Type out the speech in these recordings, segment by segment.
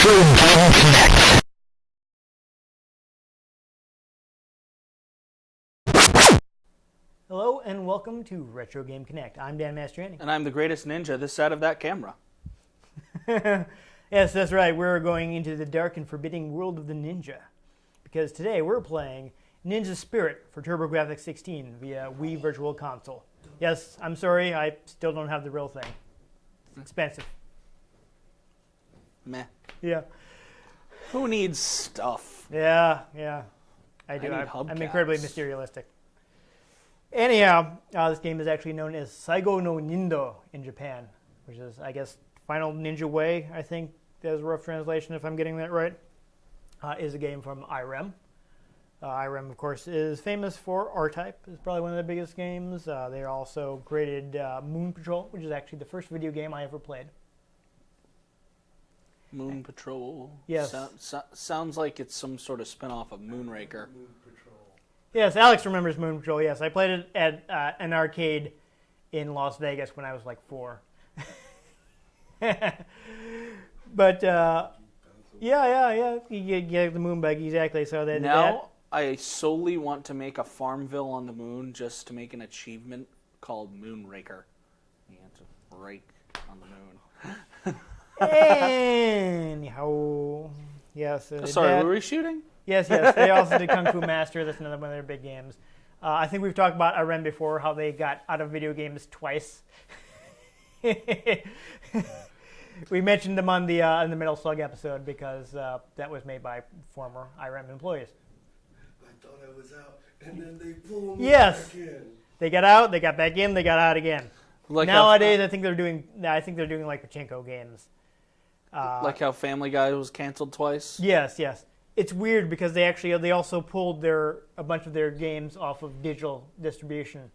Game Connect. Hello and welcome to Retro Game Connect. I'm Dan Mastriani. And I'm the greatest ninja this side of that camera. Yes, that's right. We're going into the dark and forbidding world of the ninja. Because today we're playing Ninja Spirit for TurboGrafx 16 via Wii Virtual Console. Yes, I'm sorry, I still don't have the real thing. It's expensive. Meh. Yeah. Who needs stuff? Yeah. I do. I'm incredibly materialistic. Anyhow, this game is actually known as Saigo no Nindo in Japan, which is, I guess, Final Ninja Way, I think that's a rough translation if I'm getting that right, is a game from IREM. IREM, of course, is famous for R-Type. It's probably one of the biggest games. They also created Moon Patrol, which is actually the first video game I ever played. Moon Patrol? Yes. Sounds like it's some sort of spin-off of Moonraker. Moon Patrol. Yes, Alex remembers Moon Patrol. Yes, I played it at an arcade in Las Vegas when I was like 4. But yeah, you get the moon bug exactly. So that Now I solely want to make a Farmville on the moon just to make an achievement called Moonraker. You have to rake on the moon. Anyhow, yes. Sorry, were we shooting? Yes. They also did Kung Fu Master. That's another one of their big games. I think we've talked about IREM before, how they got out of video games twice. We mentioned them on the in the Metal Slug episode because that was made by former IREM employees. I thought I was out, and then they pulled me Yes. back in. They got out, they got back in, they got out again. Like Nowadays, I think they're doing like pachinko games. like how Family Guy was canceled twice? Yes. It's weird because they also pulled a bunch of their games off of digital distribution,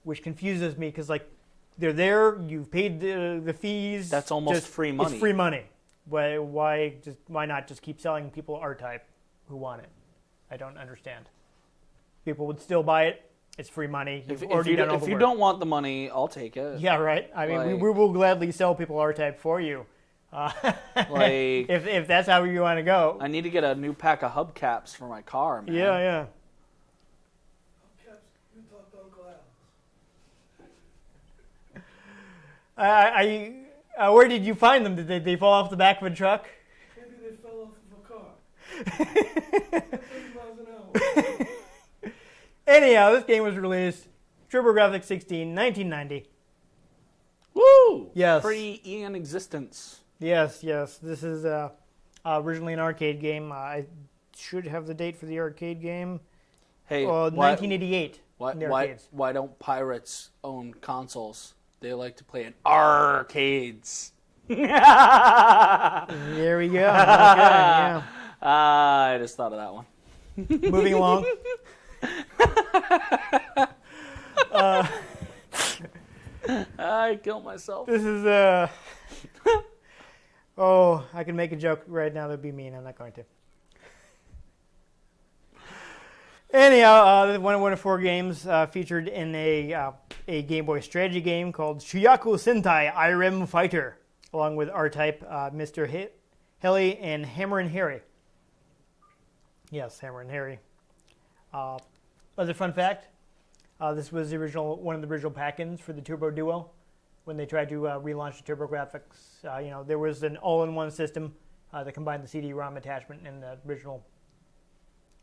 which confuses me because like they're there, you've paid the fees. That's almost free money. It's free money. Why not just keep selling people R-Type who want it? I don't understand. People would still buy it. It's free mony. If you don't want the money, I'll take it. Yeah, right. I mean, we will gladly sell people R-Type for you. Like if that's how you want to go. I need to get a new pack of hubcaps for my car, man. Yeah. You talked to Uncle Al. Where did you find them? Did they fall off the back of a truck? Maybe they fell off of a car. 30 miles an hour. Anyhow, this game was released TurboGrafx 16, 1990. Woo! Yes. Pre-Ian existence. Yes. This is originally an arcade game. I should have the date for the arcade game. Hey, 1988. Why don't pirates own consoles? They like to play in arcades. There we go. Okay, yeah. I just thought of that one. Moving along. I killed myself. This is I can make a joke right now that'd be mean. I'm not going to. Anyhow, one of 4 games featured in a Game Boy strategy game called Shuyaku Sentai IREM Fighter, along with R-Type, Mr. Heli, and Hammer and Harry. Yes, Hammer and Harry. Other fun fact, this was one of the original pack-ins for the Turbo Duo. When they tried to relaunch the TurboGrafx, there was an all-in-one system that combined the CD-ROM attachment and the original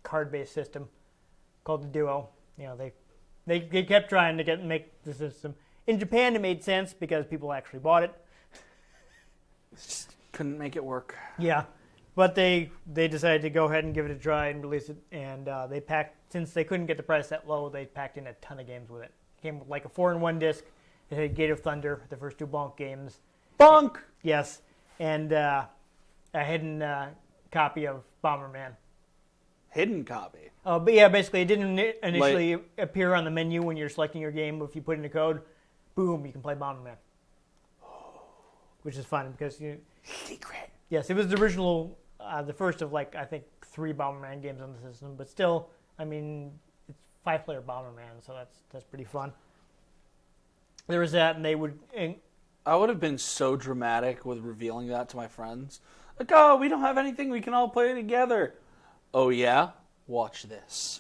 card-based system called the Duo. They kept trying to make the system. In Japan, it made sense because people actually bought it. Just couldn't make it work. Yeah, but they decided to go ahead and give it a try and release it. And since they couldn't get the price that low, they packed in a ton of games with it. It came with like a 4-in-1 disc. It had Gate of Thunder, the first 2 Bonk games. Bonk! Yes, and a hidden copy of Bomberman. Hidden copy? But yeah, basically it didn't initially appear on the menu when you're selecting your game. If you put in a code, boom, you can play Bomberman. Which is fun because Secret. Yes, it was the original, the first of I think 3 Bomberman games on the system. But still, I mean, it's 5-player Bomberman, so that's pretty fun. There was that, and they would I would have been so dramatic with revealing that to my friends. Like, oh, we don't have anything. We can all play together. Oh, yeah? Watch this.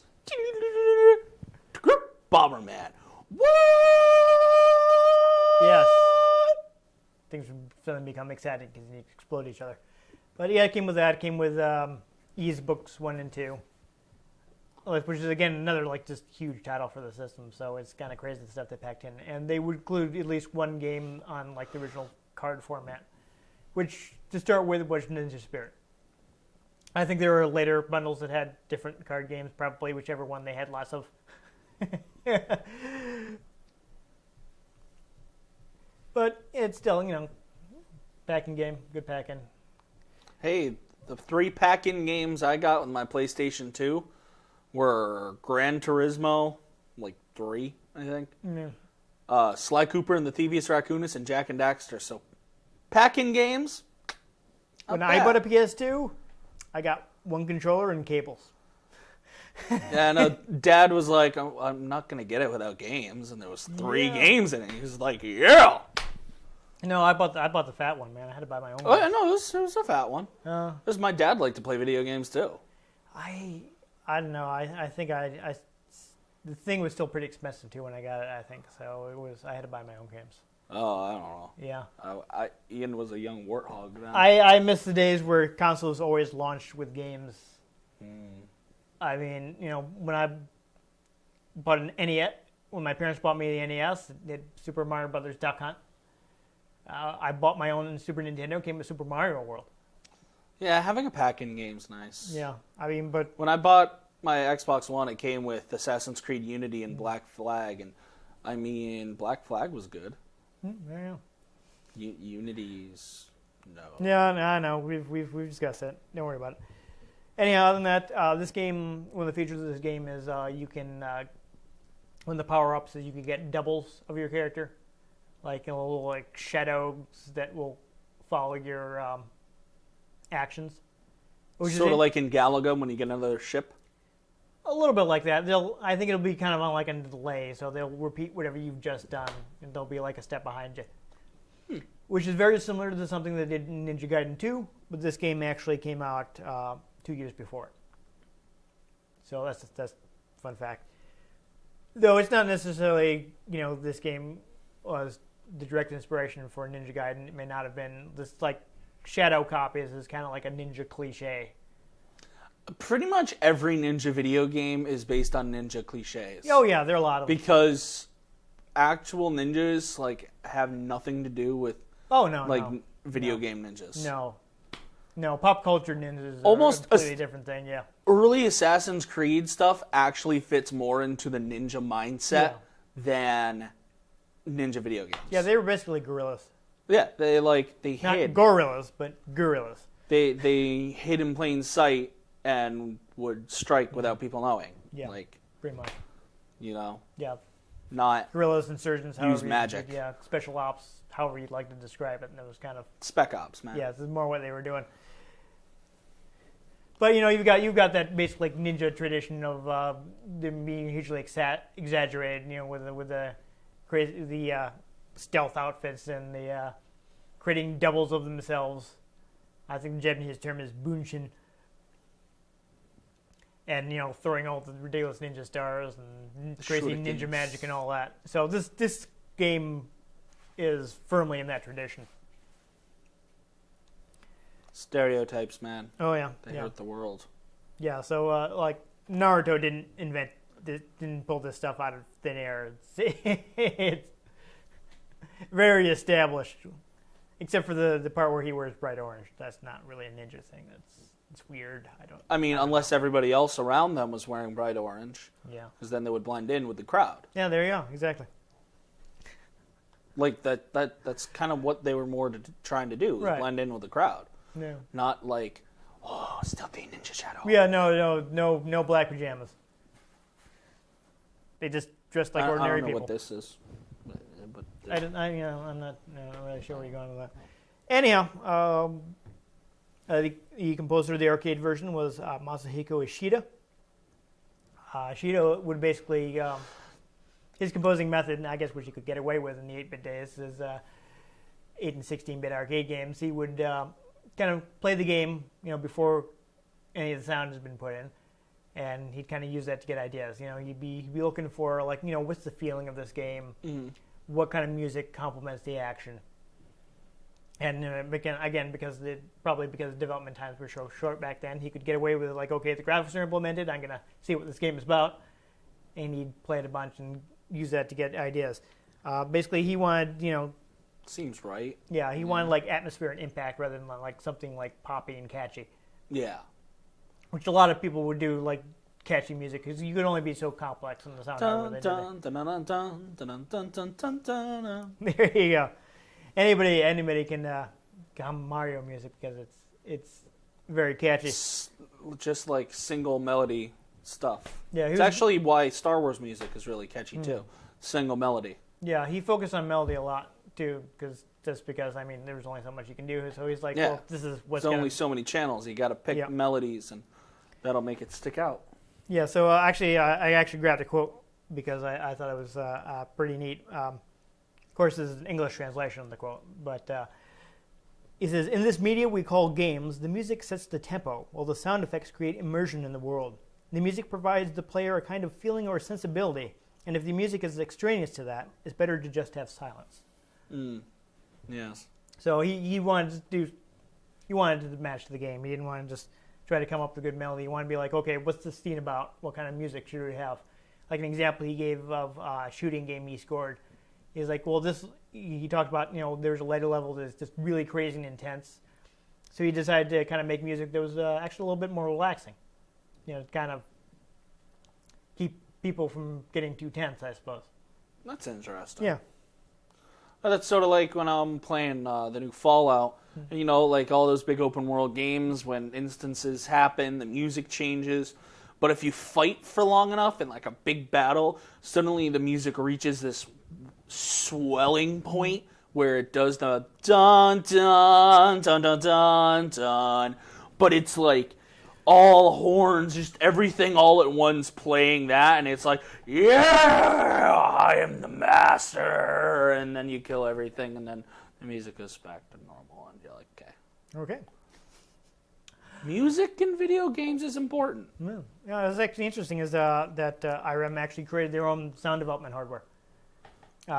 Bomberman. What? Yes. Things would suddenly become exciting because you explode each other. But yeah, it came with that. It came with Ease Books 1 and 2. Which is, again, another, like, just huge title for the system. So it's kind of crazy the stuff they packed in. And they would include at least one game on, like, the original card format. Which, to start with, was Ninja Spirit. I think there were later bundles that had different card games, probably whichever one they had lots of. But it's still, packing game, good packing. Hey, the 3 pack-in games I got with my PlayStation 2 were Gran Turismo, like 3, I think. Yeah. Sly Cooper and the Thievius Raccoonus and Jak and Daxter. So, pack-in games. When I bought a PS2, I got one controller and cables. And Dad was like, I'm not going to get it without games. And there was 3 games in it. He was like, yeah. No, I bought the fat one, man. I had to buy my own. Oh, yeah, no, it was a fat one. Uh, Because my dad liked to play video games, too. I don't know. I think the thing was still pretty expensive, too, when I got it, I think. So I had to buy my own games. Oh, I don't know. Yeah. Ian was a young warthog then. I miss the days where consoles always launched with games. I mean, when I bought an NES, when my parents bought me the NES, it had Super Mario Brothers Duck Hunt. I bought my own Super Nintendo, came with Super Mario World. Yeah, having a pack-in game's nice. Yeah, I mean, but When I bought my Xbox One, it came with Assassin's Creed Unity and Black Flag, and I mean, Black Flag was good. yeah. Unity's no. Yeah, I know. We've discussed it. Don't worry about it. Anyhow, other than that, this game, one of the features of this game is you can, one of the power-ups is you can get doubles of your character, like little like shadows that will follow your actions. Sort of like in Galaga when you get another ship. A little bit like that. I think it'll be kind of on like a delay, so they'll repeat whatever you've just done, and they'll be like a step behind you. Which is very similar to something they did in Ninja Gaiden 2, but this game actually came out 2 years before it. So that's a fun fact. Though it's not necessarily, this game was the direct inspiration for Ninja Gaiden. It may not have been. This, like, shadow copies is kind of like a ninja cliche. Pretty much every ninja video game is based on ninja cliches. Oh, yeah, there are a lot of them. Because actual ninjas, like, have nothing to do with, video game ninjas. No, pop culture ninjas are Almost a completely different thing, yeah. Early Assassin's Creed stuff actually fits more into the ninja mindset than ninja video games. Yeah, they were basically guerrillas. Yeah, they Not hid. gorillas, but guerrillas. They hid in plain sight and would strike without people knowing. Yeah, Like, pretty much. Yeah, not guerrillas, insurgents, use magic. Special ops, however you'd like to describe it. And it was kind of Spec Ops, man. this is more what they were doing. But you've got that basic like ninja tradition of them being hugely exaggerated. With the crazy stealth outfits and the creating doubles of themselves. I think the Japanese term is bunshin. And throwing all the ridiculous ninja stars and crazy ninja magic and all that. So this game is firmly in that tradition. Stereotypes, man. Oh yeah, They hurt the world. Yeah, so like Naruto didn't pull this stuff out of thin air. It's very established, except for the part where he wears bright orange. That's not really a ninja thing. It's weird. I mean, unless everybody else around them was wearing bright orange. Yeah. Because then they would blend in with the crowd. Yeah, there you go. Exactly. Like that's kind of what they were more trying to do, was blend in with the crowd. Yeah. Not like, oh, stealthy ninja shadow. Yeah, no black pajamas. They just dressed like ordinary people. I don't know what this is. But I'm not really sure where you're going with that. Anyhow, the composer of the arcade version was Masahiko Ishida. Ishida would basically, his composing method, and I guess which he could get away with in the 8-bit days, is 8 and 16-bit arcade games, he would kind of play the game, before any of the sound has been put in, and he'd kind of use that to get ideas. He'd be looking for what's the feeling of this game, what kind of music complements the action. And again, because development times were so short back then, he could get away with okay, the graphics are implemented, I'm gonna see what this game is about, and he'd play it a bunch and use that to get ideas. Basically, he wanted Seems right. yeah, he wanted atmosphere and impact rather than something poppy and catchy. Yeah. Which a lot of people would do, catchy music, because you could only be so complex in the sound. There you go. Anybody can hum Mario music because it's very catchy. It's just like single melody stuff. Yeah, it's actually why Star Wars music is really catchy too. Single melody. Yeah, he focused on melody a lot too, because there's only so much you can do. So he's well, this is what's There's only so many channels. You got to pick melodies, and that'll make it stick out. Yeah. So I actually grabbed a quote because I thought it was pretty neat. Of course, this is an English translation of the quote, but he says, "In this media we call games, the music sets the tempo, while the sound effects create immersion in the world. The music provides the player a kind of feeling or sensibility, and if the music is extraneous to that, it's better to just have silence." Yes. So he wanted to match the game. He didn't want to just try to come up with a good melody. He wanted to be okay, what's this scene about? What kind of music should we have? Like an example he gave of a shooting game he scored. He's he talked about, there's a later level that's just really crazy and intense. So he decided to kind of make music that was actually a little bit more relaxing. Kind of keep people from getting too tense, I suppose. That's interesting. Yeah. That's sort of like when I'm playing the new Fallout. And, all those big open world games, when instances happen, the music changes. But if you fight for long enough in a big battle, suddenly the music reaches this swelling point where it does the dun dun dun dun dun dun, but it's all horns, just everything all at once playing that, and it's yeah, I am the master, and then you kill everything, and then the music goes back to normal, and you're Okay. Music in video games is important. Yeah, what's actually interesting is that IRM actually created their own sound development hardware.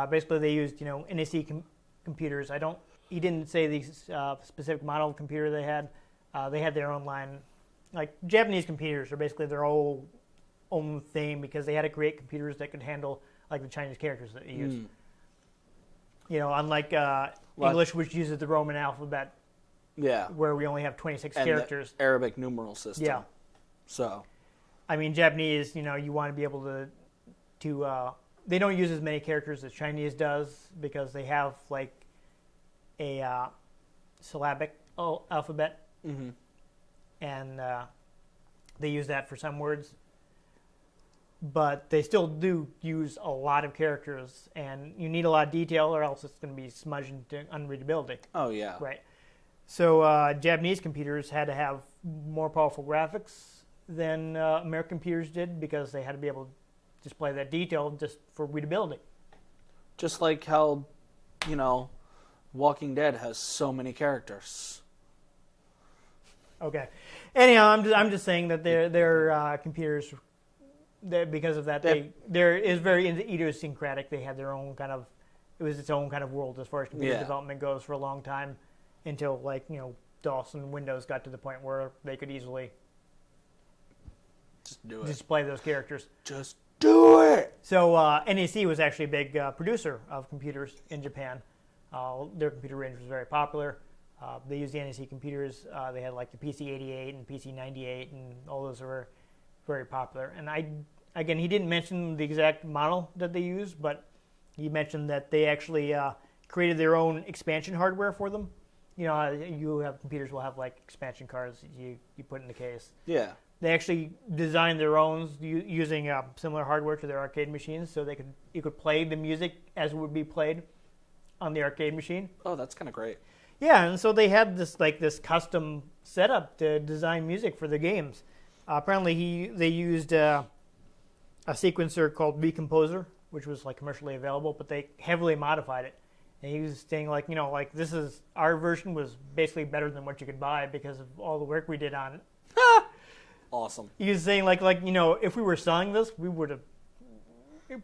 Basically, they used NEC computers. He didn't say the specific model of computer they had. They had their own line. Japanese computers are basically their own thing because they had to create computers that could handle the Chinese characters that they use. Unlike English, which uses the Roman alphabet. Yeah. Where we only have 26 characters. The Arabic numeral system. Yeah. So. Japanese, you want to be able to they don't use as many characters as Chinese does because they have a syllabic alphabet. Mm-hmm. And they use that for some words. But they still do use a lot of characters, and you need a lot of detail or else it's going to be smudged into unreadability. Oh, yeah. Right. So Japanese computers had to have more powerful graphics than American computers did because they had to be able to display that detail just for readability. Just like how, Walking Dead has so many characters. Okay. Anyhow, I'm just saying that their computers, because of that, they're is very idiosyncratic. They had their own it was its own kind of world as far as computer development goes for a long time until DOS and Windows got to the point where they could easily just do it. Display those characters. Just do it. So NEC was actually a big producer of computers in Japan. Their computer range was very popular. They used the NEC computers. They had the PC-88 and PC-98, and all those were very popular. And he didn't mention the exact model that they used, but he mentioned that they actually created their own expansion hardware for them. You have computers will have expansion cards you put in the case. Yeah. They actually designed their own using similar hardware to their arcade machines, so you could play the music as it would be played on the arcade machine. Oh, that's kind of great. Yeah, and so they had this custom setup to design music for the games. Apparently, they used a sequencer called Recomposer, which was commercially available, but they heavily modified it And he was saying, like, like this is our version was basically better than what you could buy because of all the work we did on it. Awesome. He was saying, like if we were selling this, we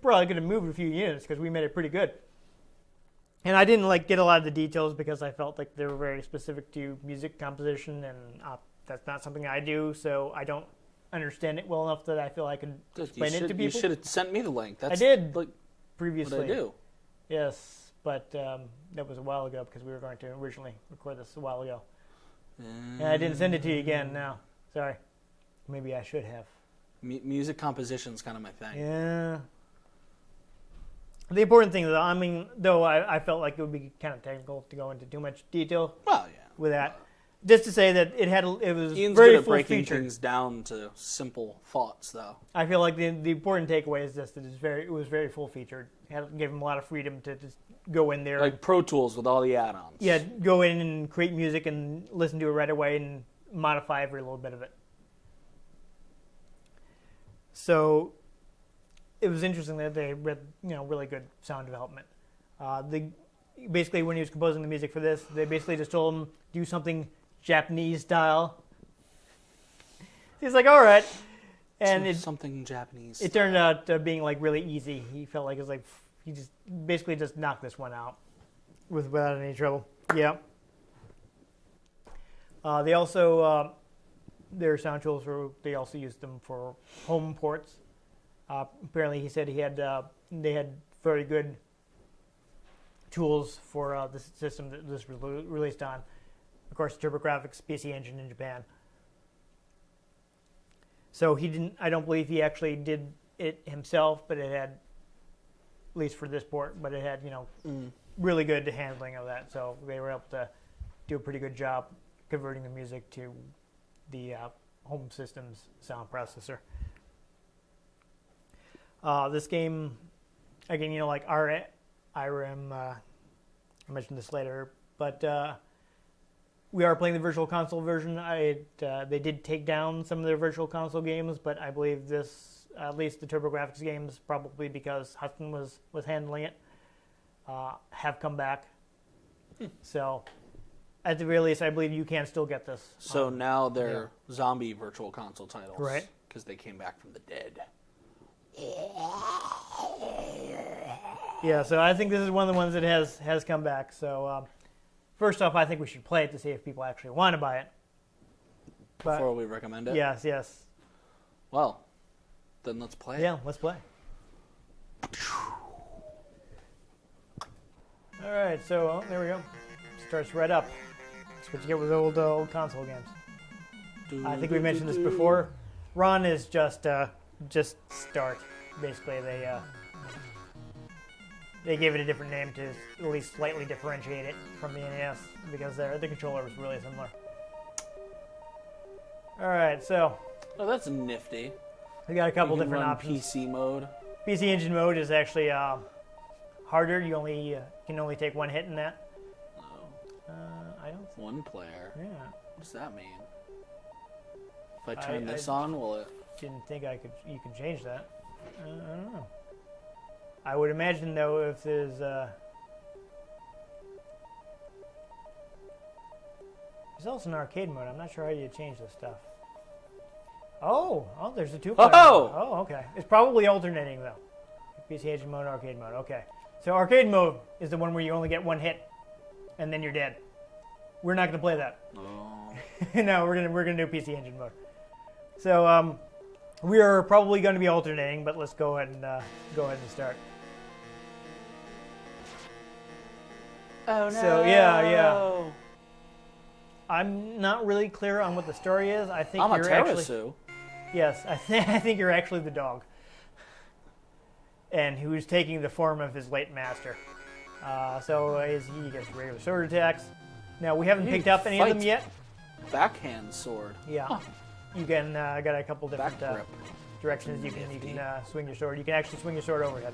probably could have moved a few units because we made it pretty good. And I didn't get a lot of the details because I felt like they were very specific to music composition, and that's not something I do, so I don't understand it well enough that I feel I could explain it to people. You should have sent me the link. I did like previously. what I do. Yes, but that was a while ago because we were going to originally record this a while ago. And I didn't send it to you again now. Sorry. Maybe I should have. Music composition's kind of my thing. Yeah. The important thing, though, I felt like it would be kind of technical to go into too much detail. Well, yeah. With that, just to say that it was Ian's very good at full breaking featured. things down to simple thoughts, though. I feel like the important takeaway is just that it was very full featured. Gave him a lot of freedom to just go in there. Like Pro Tools with all the add-ons. Yeah, go in and create music and listen to it right away and modify every little bit of it. So it was interesting that they read, really good sound development. Basically, when he was composing the music for this, they basically just told him do something Japanese style. He's like, all right, and something Japanese. It turned out being really easy. He felt like it was he just basically just knocked this one out without any trouble. Yeah. They also their sound tools they also used them for home ports. Apparently, he said they had very good tools for the system that this was released on. Of course, TurboGrafx PC Engine in Japan. So I don't believe he actually did it himself, but it had, at least for this port, but it had really good handling of that. So they were able to do a pretty good job converting the music to the home system's sound processor. This game, again, IRM, I mentioned this later, but we are playing the Virtual Console version. They did take down some of their Virtual Console games, but I believe this, at least the TurboGrafx games, probably because Hudson was handling it, have come back. So, at the very least, I believe you can still get this. So now they're zombie Virtual Console titles. Right. Because they came back from the dead. Yeah, so I think this is one of the ones that has come back. So first off, I think we should play it to see if people actually want to buy it. But, before we recommend it? Yes. Well, then let's play it. Yeah, let's play. All right, so there we go. Starts right up. That's what you get with old console games. I think we mentioned this before. Run is just start. Basically, they gave it a different name to at least slightly differentiate it from the NES because the controller was really similar. All right, so Oh, that's nifty. we got a couple You can different run options. PC mode. PC Engine mode is actually harder. You can only take one hit in that. Oh, I don't. one player. Yeah, What does that mean? If I turn this on, will it? didn't think you could change that. I don't know. I would imagine though if there's also an arcade mode. I'm not sure how you change this stuff. Oh, there's a two-player. Oh, okay. It's probably alternating though. PC Engine mode, arcade mode. Okay. So arcade mode is the one where you only get one hit, and then you're dead. We're not going to play that. Oh. No, we're gonna do PC Engine mode. So we are probably going to be alternating, but let's go ahead and start. Oh no. So yeah. I'm not really clear on what the story is. I think I'm a you're Terasu. Yes, I think you're actually the dog, and who's taking the form of his late master. So he gets regular sword attacks. Now we haven't picked up any of them yet. Backhand sword. Yeah, Huh. you can got a couple different Back grip. directions you can swing your sword. You can actually swing your sword overhead.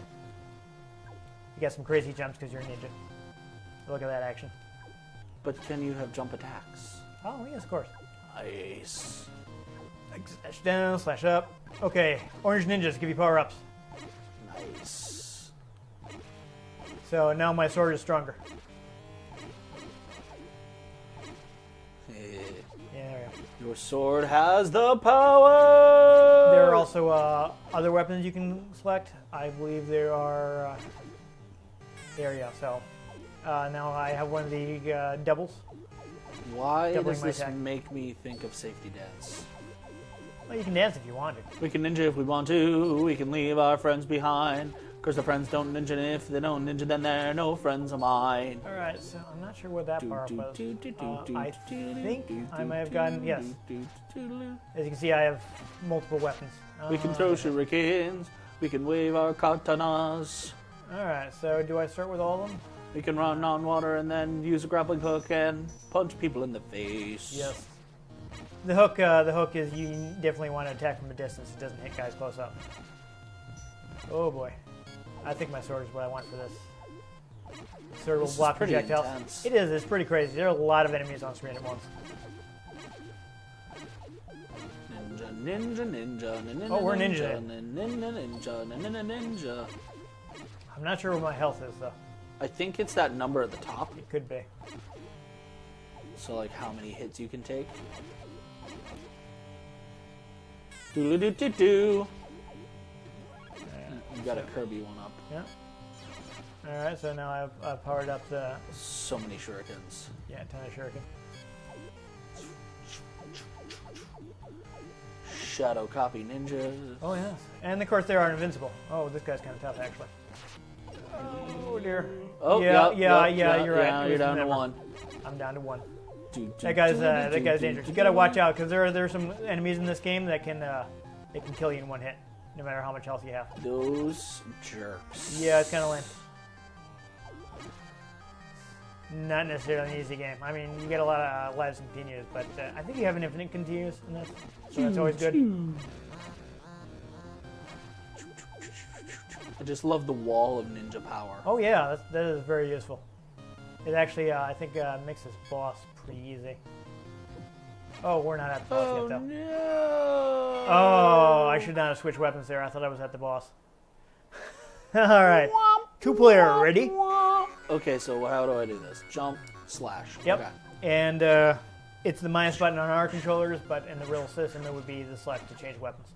You got some crazy jumps because you're a ninja. Look at that action. But can you have jump attacks? Oh yes, of course. Nice. Slash down, slash up. Okay, orange ninjas give you power ups. Nice. So now my sword is stronger. Eh, Yeah, there we go. Your sword has the power! There are also other weapons you can select. I believe there are. There you go. So now I have one of the doubles. Why Doubling does my this attack. make me think of safety dance? Well, you can dance if you want to. We can ninja if we want to. We can leave our friends behind. Because the friends don't ninja, and if they don't ninja, then they're no friends of mine. All right. So I'm not sure what that part was. I think I I might have gotten yes. As you can see, I have multiple weapons. We can throw shurikens. We can wave our katanas. All right. So do I start with all of them? We can run on water and then use a grappling hook and punch people in the face. Yes. The hook is you definitely want to attack from a distance. It doesn't hit guys close up. Oh boy. I think my sword is what I want for this. Sword will This is block pretty projectiles. intense. It is. It's pretty crazy. There are a lot of enemies on screen at once. Ninja, ninja, ninja. Oh, we're ninja. Ninja. I'm not sure what my health is though. I think it's that number at the top. It could be. So, like, how many hits you can take. Doo-doo-doo-doo-doo. You got a Kirby one up. Yeah. All right. So now I've powered up the So many shurikens. ton of shuriken. Shadow copy ninjas. Oh yes. And of course they are invincible. Oh, this guy's kind of tough actually. Oh dear. Oh, yeah. yep, You're right. Yeah, It you're was down to number. one. I'm down to one. Do, That guy's dangerous. You gotta watch out because there are some enemies in this game that can they can kill you in one hit, no matter how much health you have. Those jerks. Yeah, it's kind of lame. Not necessarily an easy game. I mean, you get a lot of lives and continues, but I think you have an infinite continues in this, so that's always good. I just love the wall of ninja power. Oh yeah, that is very useful. It actually, I think, makes this boss pretty easy. Oh, we're not at the boss yet, though. No! Oh, I should not have switched weapons there. I thought I was at the boss. All right, two-player, ready? Okay, so how do I do this? Jump, slash. Yep. Okay. And it's the minus button on our controllers, but in the real system, it would be the select to change weapons.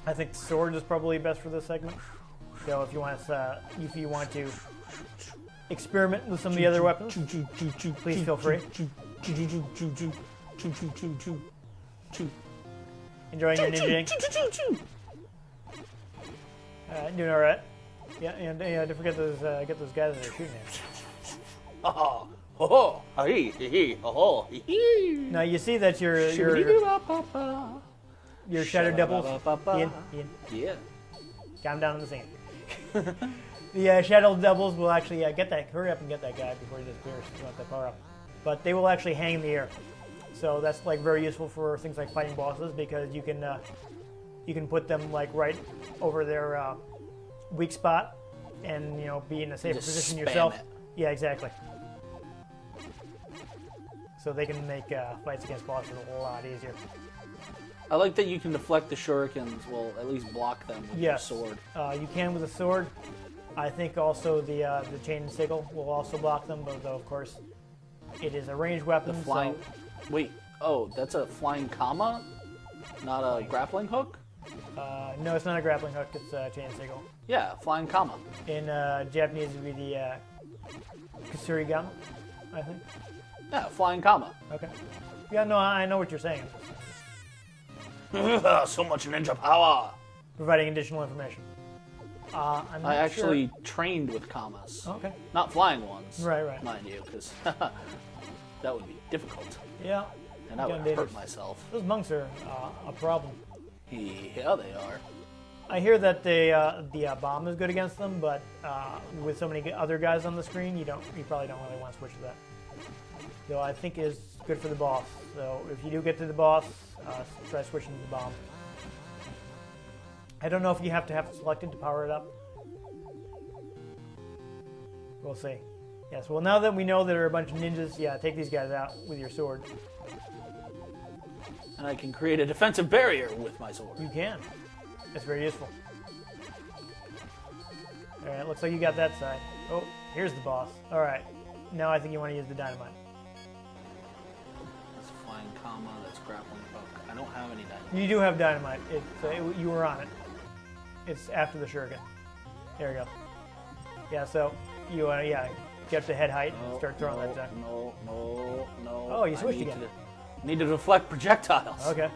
I think sword is probably best for this segment. So if you want to experiment with some of the other weapons, please feel free. Enjoying your ninjaing? Doing all right. Yeah, and don't forget those get those guys that are shooting at you. Oh, oh, hee, hee, oh, hee. Now you see that your shadow doubles. Ian, Yeah. calm down in the sand. The shadow doubles will actually get that. Hurry up and get that guy before he disappears. You want that power up, but they will actually hang in the air. So that's like very useful for things like fighting bosses because you can put them like right over their weak spot and be in a safer Just position spam yourself. it. Yeah, exactly. So they can make fights against bosses a lot easier. I like that you can deflect the shurikens, well, at least block them with Yes. your sword. You can with a sword. I think also the chain and sickle will also block them, but though of course it is a ranged weapon. The flying... Wait, oh, that's a flying comma? Not a grappling hook? So, no, it's not a grappling hook. It's a chain and sickle. Yeah, flying comma. In Japanese, it would be the Kusurigama, I think. Yeah, flying comma. Okay. Yeah, no, I know what you're saying. So much ninja power. Providing additional information. I'm not I actually sure. trained with commas. Okay. Not flying ones. Right. Mind you, because that would be difficult. Yeah. And I would Kinda hurt dangerous. myself. Those monks are a problem. Yeah, they are. I hear that the bomb is good against them, but with so many other guys on the screen, you probably don't really want to switch to that. So I think is good for the boss. So if you do get to the boss, try switching to the bomb. I don't know if you have to have it selected to power it up. We'll see. Yes. Well, now that we know there are a bunch of ninjas, yeah, take these guys out with your sword. And I can create a defensive barrier with my sword. You can. It's very useful. All right, looks like you got that side. Oh, here's the boss. All right, now I think you want to use the dynamite. That's flying comma. That's grappling hook. I don't have any dynamite. You do have dynamite. You were on it. It's after the shuriken. There we go. Yeah, so you want to get up to head height and start throwing that junk. No. Oh, you switched again. Need to deflect projectiles. Okay.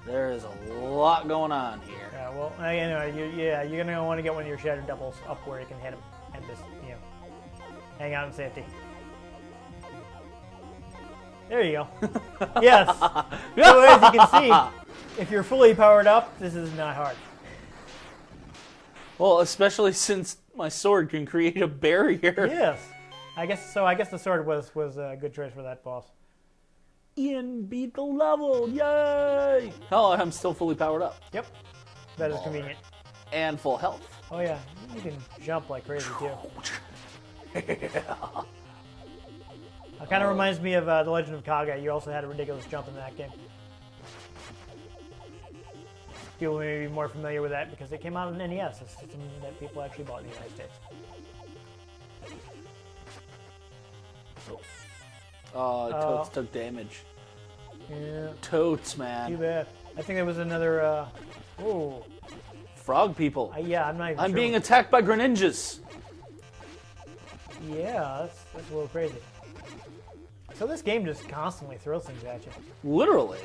There is a lot going on here. Yeah, well, you're gonna want to get one of your shadow doubles up where you can hit him and just hang out in safety. There you go. Yes. So as you can see, if you're fully powered up, this is not hard. Well, especially since my sword can create a barrier. Yes. I guess the sword was a good choice for that boss. Ian beat the level! Yay! Hell, I'm still fully powered up. Yep. That is convenient. And full health. Oh yeah, you can jump like crazy too. It kind of reminds me of The Legend of Kaga. You also had a ridiculous jump in that game. People may be more familiar with that because it came out on NES. It's something that people actually bought in the United States. Toads took damage. Yeah. Toads, Too man. bad. I think there was another. Frog people. Yeah, I'm not even I'm sure. being attacked by Greninjas. Yeah, that's a little crazy. So this game just constantly throws things at you. Literally.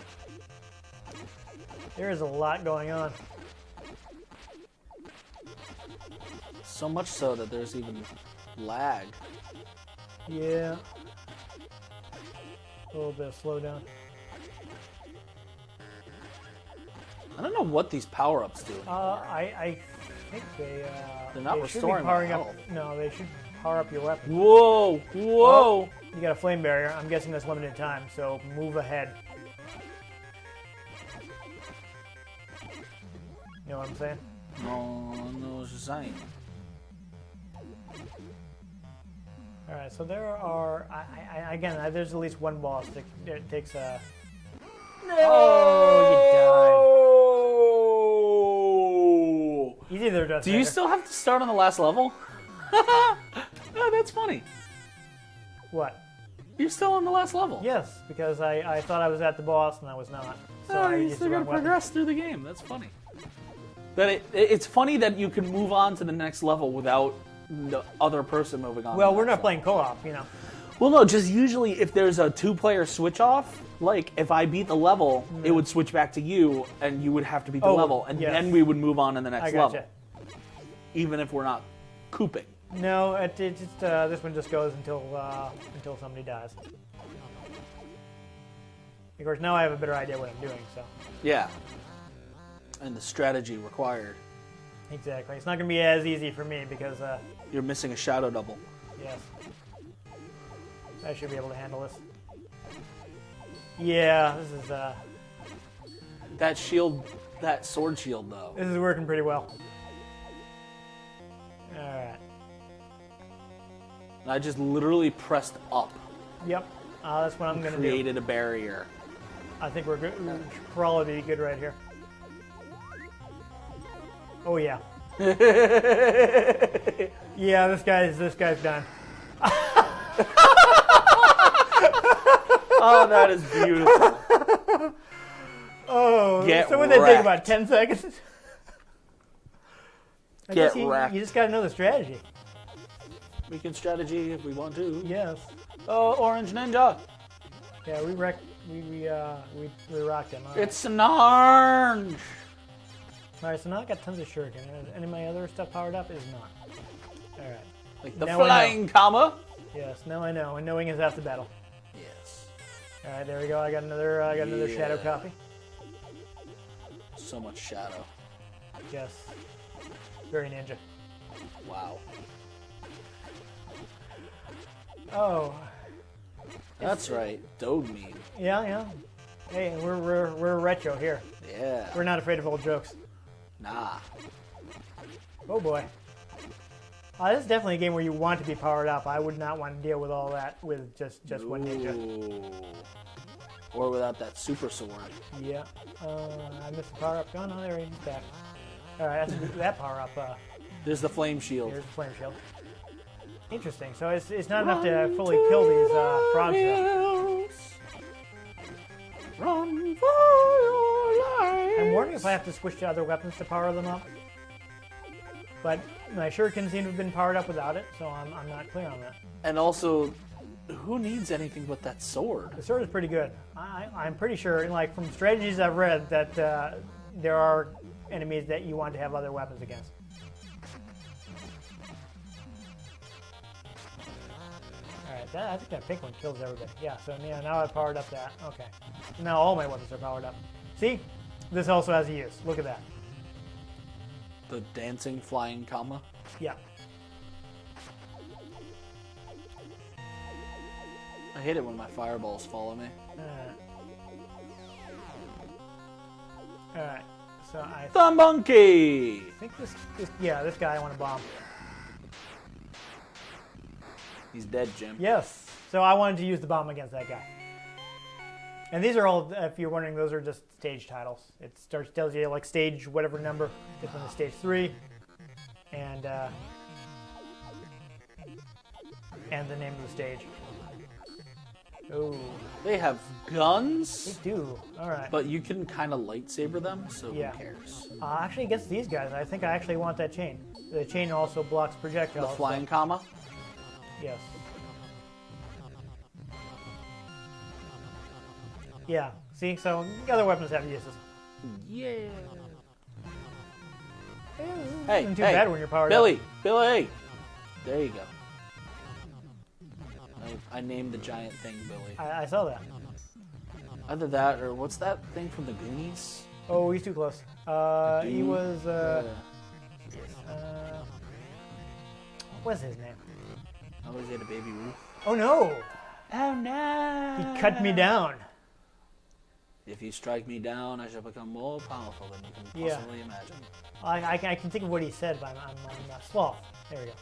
There is a lot going on. So much so that there's even lag. Yeah. A little bit of slowdown. I don't know what these power-ups do. I think They're not they should be restoring my powering up. health. No, they should power up your weapon. Whoa! Whoa! You got a flame barrier. I'm guessing that's limited time, so move ahead. You know what I'm saying? No, it's just saying. All right, so there are. Again, there's at least one boss that takes a. No! Oh, you died. Easy there, Dust Do you Rider. still have to start on the last level? Oh, that's funny. What? You're still on the last level. Yes, because I thought I was at the boss and I was not. So Oh, I you used still the gotta wrong weapon. progress through the game. That's funny. That it's funny that you can move on to the next level without the other person moving on. Well, to the we're next not playing co-op, you know. Well, no, just usually if there's a two-player switch-off, like if I beat the level, it would switch back to you, and you would have to beat the level, and yes. then we would move on to the I next gotcha. level. Even if we're not cooping. No, it just this one just goes until somebody dies. Of course, now I have a better idea what I'm doing. So Yeah. And the strategy required. exactly, it's not going to be as easy for me because You're missing a shadow double. yes, I should be able to handle this. Yeah, this is That shield, that sword shield, though. this is working pretty well. All right. And I just literally pressed up. Yep. That's what I'm going to do. Created a barrier. I think we're good. We should probably be good right here. Oh yeah. Yeah, this guy's done. Oh, that is beautiful. Oh, Get so would that take wrecked. about 10 seconds? I Get guess you wrecked. just got to know the strategy. We can strategy if we want to. Yes. Oh, Orange Ninja. Yeah, we rocked him. All right. It's an orange. All right, so now I got tons of shuriken. Any of my other stuff powered up is not. All right. Like the Now I flying comma. Yes, now I know, and knowing is half the battle. Yes. All right, there we go. I got another shadow Yeah. copy. So much shadow. Yes. Very ninja. Wow. Oh. That's right. Dode meme. Yeah. Hey, we're retro here. Yeah. We're not afraid of old jokes. Nah. Oh boy. This is definitely a game where you want to be powered up. I would not want to deal with all that with just one ninja. Ooh. Or without that super sword. Yeah. I missed the power up. Oh no, there he is back. All right, that power up There's the flame shield. Here's the flame shield. Interesting. So it's not enough to fully kill these frogs. Though. Run for your life. I'm wondering if I have to switch to other weapons to power them up. But my shuriken seem to have been powered up without it, so I'm not clear on that. And also, who needs anything but that sword? The sword is pretty good. I'm pretty sure, like from strategies I've read, that there are enemies that you want to have other weapons against. Alright, I think that pink one kills everybody. Yeah, so yeah, now I've powered up that. Okay. Now all my weapons are powered up. See? This also has a use. Look at that. The dancing flying comma? Yeah. I hate it when my fireballs follow me. Alright. So I The monkey! think this guy I want to bomb. He's dead, Jim. Yes. So I wanted to use the bomb against that guy. And these are all, if you're wondering, those are just stage titles. It tells you like stage whatever number. This one is stage 3, and the name of the stage. Oh, They have guns, they do. All right. but you can kind of lightsaber them, so Yeah. who cares? Actually, against these guys, I think I actually want that chain. The chain also blocks The projectiles. flying comma? Yes. Yeah. See, so other weapons have uses. Yeah. Hey, isn't too bad when you're powered up. Billy! There you go. I named the giant thing Billy. I saw that. Either that, or what's that thing from the Goonies? Oh, he's too close. He was. What's his name? Oh, is it a baby Ruth? Oh no! Oh no! He cut me down. If you strike me down, I shall become more powerful than you can Yeah. possibly imagine. I can think of what he said, but I'm Sloth. There we go.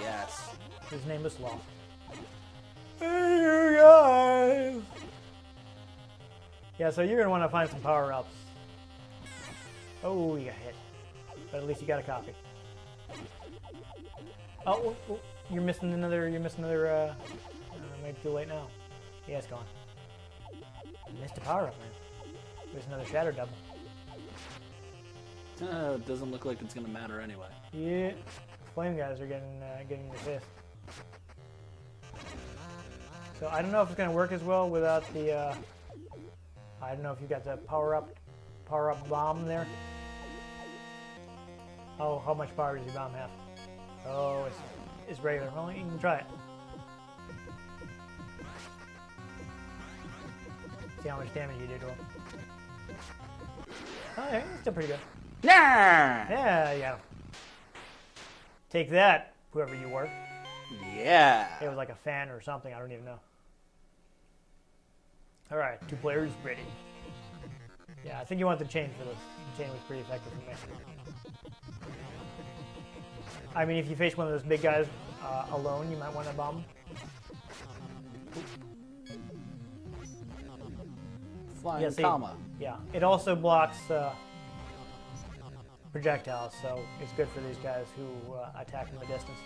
Yes. His name was Sloth. Hey, you guys! Yeah, so you're gonna want to find some power-ups. Oh, you got hit, but at least you got a copy. Oh, you're missing another. Maybe too late now. Yeah, it's gone. You missed a power-up, man. There's another shadow double. It doesn't look like it's gonna matter anyway. Yeah, flame guys are getting in your face. So I don't know if it's gonna work as well without the. I don't know if you got the power up bomb there. Oh, how much power does your bomb have? Oh, it's regular. Well, you can try it. See how much damage you did to him. Oh, yeah, it's still pretty good. Nah! Yeah, you got him. Take that, whoever you were. Yeah. It was like a fan or something. I don't even know. All right, 2 players ready. Yeah, I think you want the chain for this. The chain was pretty effective for me. I mean, if you face one of those big guys alone, you might want to bomb him. Flying Yeah, see, comma. Yeah, it also blocks projectiles, so it's good for these guys who attack from a distance.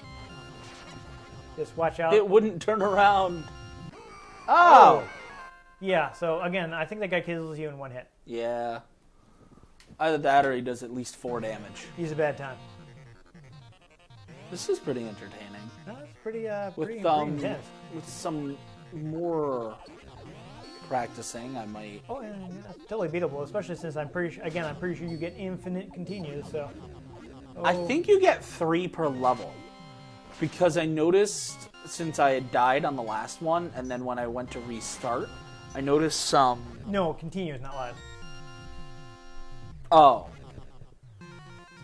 Just watch out. It wouldn't turn around. Oh! Yeah, so again, I think that guy kills you in 1 hit. Yeah. Either that or he does at least 4 damage. He's a bad time. This is pretty entertaining. No, it's pretty With intense. with some more practicing, I might. Oh, yeah, that's totally beatable, especially since I'm pretty sure you get infinite continues, so. Oh. I think you get 3 per level. Because I noticed since I had died on the last one, and then when I went to restart, I noticed some. No, continues, not live. Oh.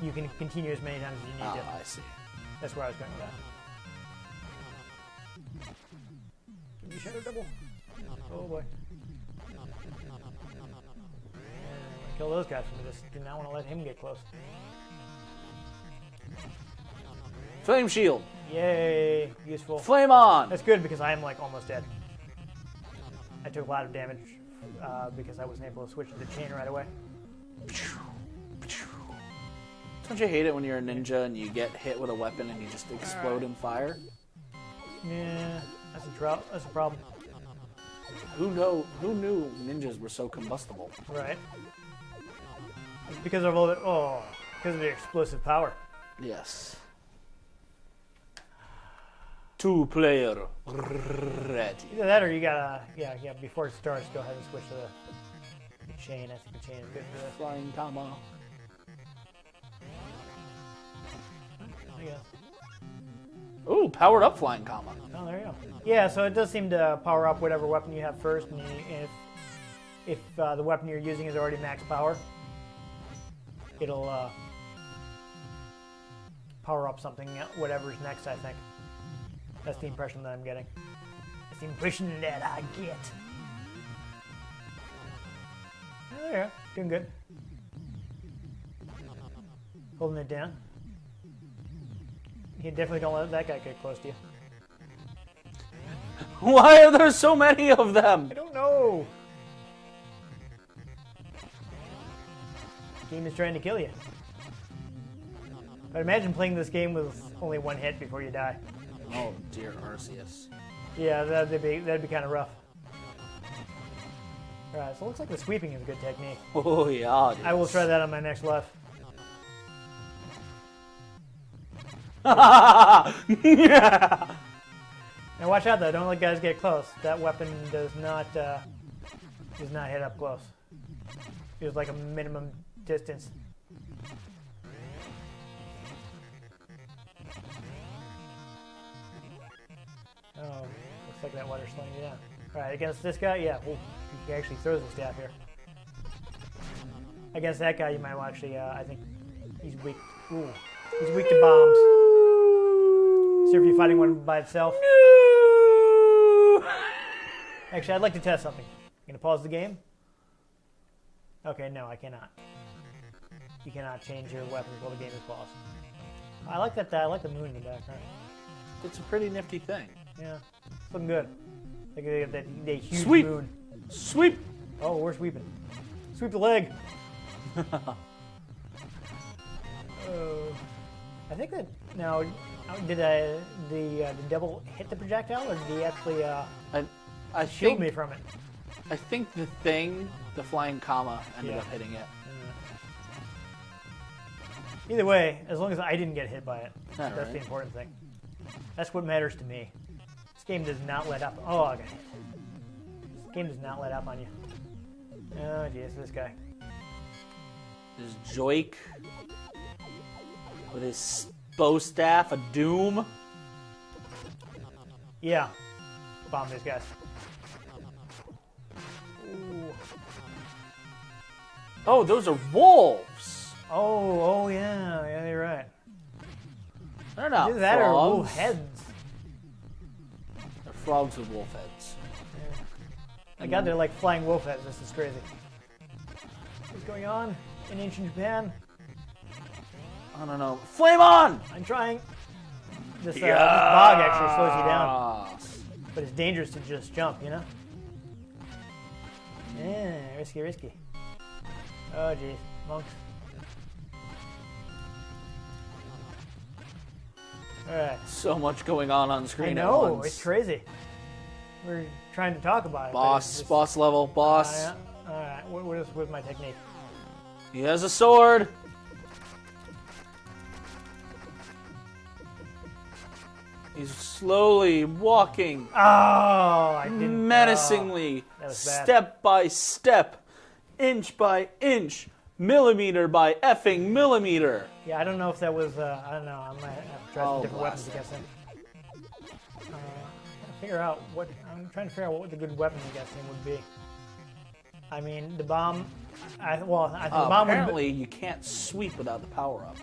You can continue as many times as you need to. I see. That's where I was going with that. Give me shadow double. Oh boy. Kill those guys from this. Do not want to let him get close. Flame shield. Yay, useful. Flame on. That's good because I am like almost dead. I took a lot of damage because I wasn't able to switch to the chain right away. Don't you hate it when you're a ninja and you get hit with a weapon and you just explode in fire? Yeah, that's a problem. Who knew ninjas were so combustible? Right. It's because of all the because of their explosive power. Yes. 2-player ready. Either that or you gotta before it starts, go ahead and switch to the chain. I think the chain is good for this. Flying comma. I guess. Ooh, powered up flying comma. Oh, there you go. Yeah, so it does seem to power up whatever weapon you have first, and if the weapon you're using is already max power, it'll power up something, whatever's next, I think. That's the impression that I'm getting. That's the impression that I get. Oh, there you go. Doing good. Holding it down. You definitely don't let that guy get close to you. Why are there so many of them? I don't know. Game is trying to kill you. But imagine playing this game with only one hit before you die. Oh dear, Arceus. Yeah, that'd be kind of rough. Alright, so it looks like the sweeping is a good technique. Oh yeah, it is. I will try that on my next life. Yeah. Now watch out though, don't let guys get close. That weapon does not hit up close. It's like a minimum distance. Oh, looks like that water's slowing you down. Alright, against this guy, yeah, he actually throws the staff here. Against that guy, you might actually, I think he's weak. Ooh, he's weak to bombs. See if you're fighting one by itself. Actually, I'd like to test something. Gonna pause the game? Okay, no, I cannot. You cannot change your weapons while the game is paused. I like that. I like the moon in the background. It's a pretty nifty thing. Yeah, it's looking good. Look at that huge Sweep. moon. Sweep. Oh, we're sweeping. Sweep the leg. I think that now did the devil hit the projectile, or did he actually I shield think me from it? I think the flying comma ended up hitting it. Either way, as long as I didn't get hit by it, All that's right. the important thing. That's what matters to me. This game does not let up. Oh, I got hit. This game does not let up on you. Oh, geez, this guy. There's Joik with his bow staff of doom. Yeah, bomb these guys. Ooh. Oh, those are wolves. Oh, yeah, you're right. They're not Either that frogs. or wolf heads. They're frogs with wolf heads. My God, they're like flying wolf heads. This is crazy. What's going on in ancient Japan? I don't know. Flame on! I'm trying. This bog actually slows you down, Yes. but it's dangerous to just jump, you know? Yeah, risky. Oh, geez. Monks. Alright. So much going on screen I at know, once. it's crazy. We're trying to talk about it. but Boss, it's just- boss level, boss. Yeah. Alright, what is my technique? He has a sword. He's slowly walking, Oh, I didn't. menacingly, that was bad. step by step, inch by inch, millimeter by effing millimeter. Yeah, I don't know if that was. I don't know. I might have to try some Oh, different weapons blast against him. I'm trying to figure out what the good weapon against him would be. I mean, the bomb. I think the bomb would. Apparently, you can't sweep without the power up.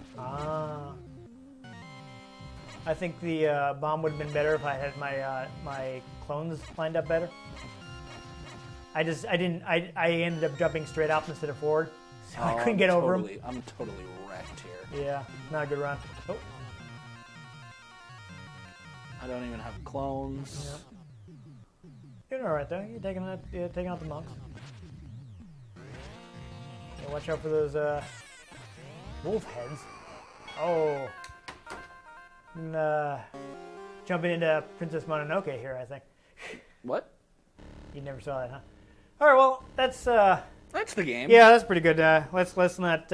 I think the bomb would have been better if I had my clones lined up better. I ended up jumping straight up instead of forward, so I couldn't get over him. I'm totally wrecked here. Yeah, not a good run. Oh, I don't even have clones. you're all right though. You're taking out the monks. Yeah, watch out for those wolf heads. Oh. Jumping into Princess Mononoke here, I think. What? You never saw that, huh? All right, well, that's That's the game. yeah, that's pretty good. Let's not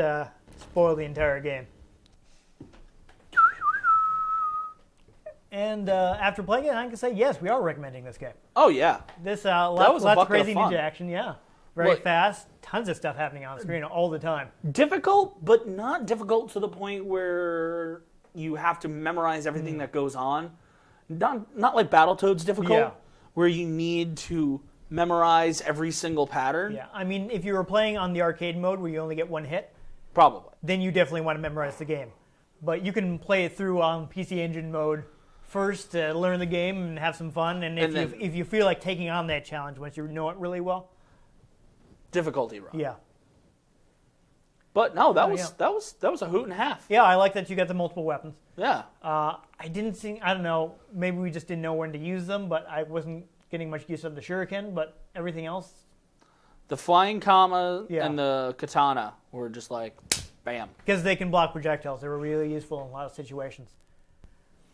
spoil the entire game. And after playing it, I can say yes, we are recommending this game. Oh yeah. This was a lots of bucket crazy of fun. ninja action, yeah, very Look- fast, tons of stuff happening on the screen all the time. Difficult, but not difficult to the point where you have to memorize everything that goes on. Not like Battletoads difficult, Yeah. where you need to memorize every single pattern. Yeah, I mean, if you were playing on the arcade mode where you only get one hit, Probably. then you definitely want to memorize the game. But you can play it through on PC Engine mode first to learn the game and have some fun. And if you feel like taking on that challenge once you know it really well, Difficulty run. yeah. But no, that Oh, was a hoot and a half. Yeah, I like that you got the multiple weapons. Yeah. I didn't think, I don't know, maybe we just didn't know when to use them, but I wasn't getting much use of the shuriken, but everything else, The flying kama Yeah. and the katana were just like, bam. because they can block projectiles, they were really useful in a lot of situations.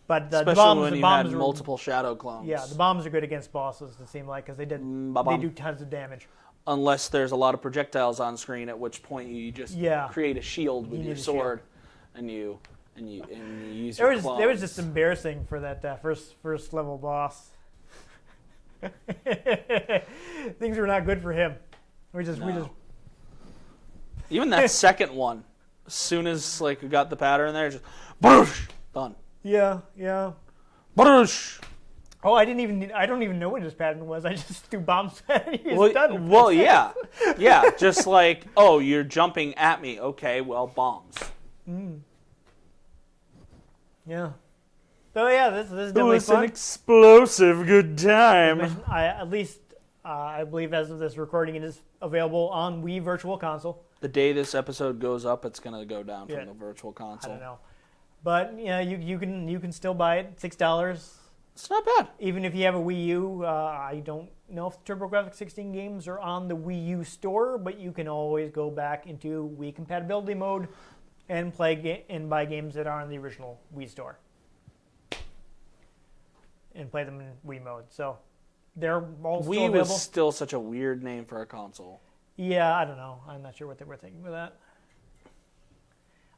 But the Especially bombs, when the you bombs had were, multiple shadow clones. yeah, the bombs are good against bosses, it seemed like, because they Ba-bum. do tons of damage. Unless there's a lot of projectiles on screen, at which point you just Yeah. create a shield with You your need a sword, and you use There your was clones. there was just embarrassing for that first level boss. Things were not good for him. We just Even that second one, as soon as like we got the pattern there, just boosh, done. yeah. Boosh. Oh, I don't even know what his pattern was. I just threw bombs at him. He's Well, done. well, yeah, just like, oh, you're jumping at me. Okay, well, bombs. Yeah. So yeah, this is definitely fun. explosive good time. I believe as of this recording, it is available on Wii Virtual Console. The day this episode goes up, it's gonna go down Yeah. from the virtual I console. don't know, but yeah, you can still buy it $6. It's not bad. Even if you have a Wii U, I don't know if the TurboGrafx 16 games are on the Wii U store, but you can always go back into Wii compatibility mode and buy games that are on the original Wii store and play them in Wii mode. So they're all still Wii available. was still such a weird name for a console. Yeah, I don't know. I'm not sure what they were thinking with that.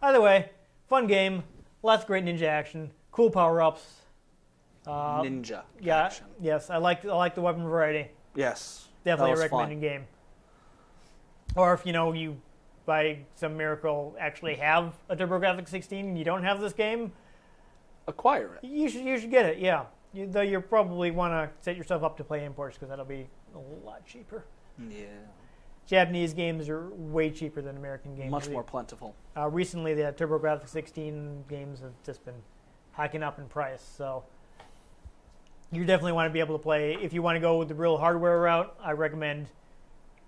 Either way, fun game, lots of great ninja action, cool power-ups. Ninja Yeah, action. yes, I like the weapon variety. Yes. Definitely a that was recommended game. Or if you by some miracle actually have a TurboGrafx 16 and you don't have this game, Acquire it. you should get it. Yeah, though you probably want to set yourself up to play imports because that'll be a lot cheaper. Yeah. Japanese games are way cheaper than American games. Much more plentiful. Recently, the TurboGrafx 16 games have just been hiking up in price, so you definitely want to be able to play. If you want to go with the real hardware route, I recommend.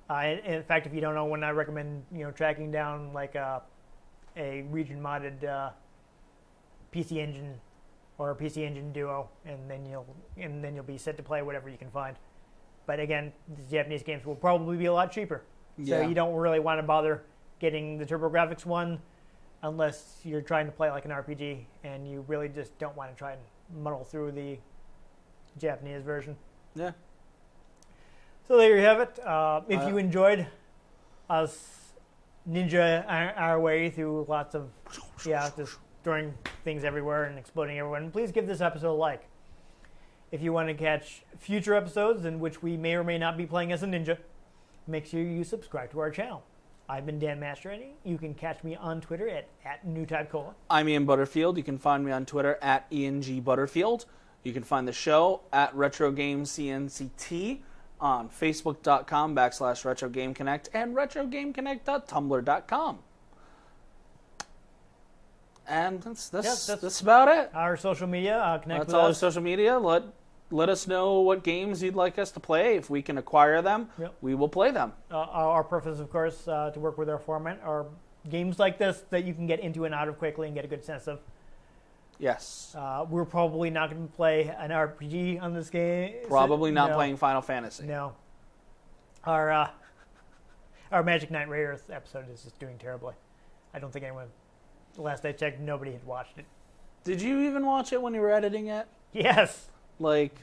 In fact, if you don't know one, I recommend tracking down like a region modded PC Engine or a PC Engine Duo, and then you'll be set to play whatever you can find. But again, the Japanese games will probably be a lot cheaper, so Yeah. you don't really want to bother getting the TurboGrafx one unless you're trying to play like an RPG and you really just don't want to try and muddle through the Japanese version. Yeah. So there you have it. If you enjoyed us ninja our way through lots of just throwing things everywhere and exploding everyone, please give this episode a like. If you want to catch future episodes in which we may or may not be playing as a ninja, make sure you subscribe to our channel. I've been Dan Mastriani. You can catch me on Twitter at NewTypeCola. I'm Ian Butterfield. You can find me on Twitter at IanGButterfield. You can find the show at RetroGamesCNCT on Facebook.com/RetroGameConnect and RetroGameConnect.tumblr.com. And that's about it. Our social media, connect That's with all our us. social media. Let us know what games you'd like us to play. If we can acquire them, Yep. we will play them. Our preference, of course, to work with our format are games like this that you can get into and out of quickly and get a good sense of. Yes. We're probably not going to play an RPG on this game. Probably not No. playing Final Fantasy. No. Our Magic Knight Rayearth episode is just doing terribly. I don't think anyone last I checked, nobody had watched it. Did you even watch it when you were editing it? Yes. Like,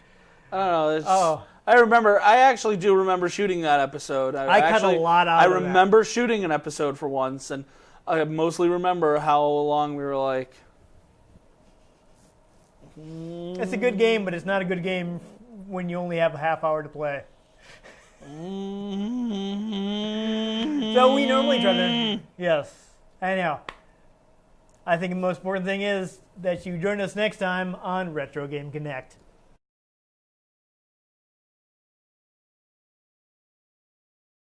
I don't know. Oh. I actually do remember shooting that episode. I cut a lot out of that. I remember shooting an episode for once, and I mostly remember how long we were like... It's a good game, but it's not a good game when you only have a half hour to play. So we normally try to... Yes, I know. I think the most important thing is that you join us next time on Retro Game Connect.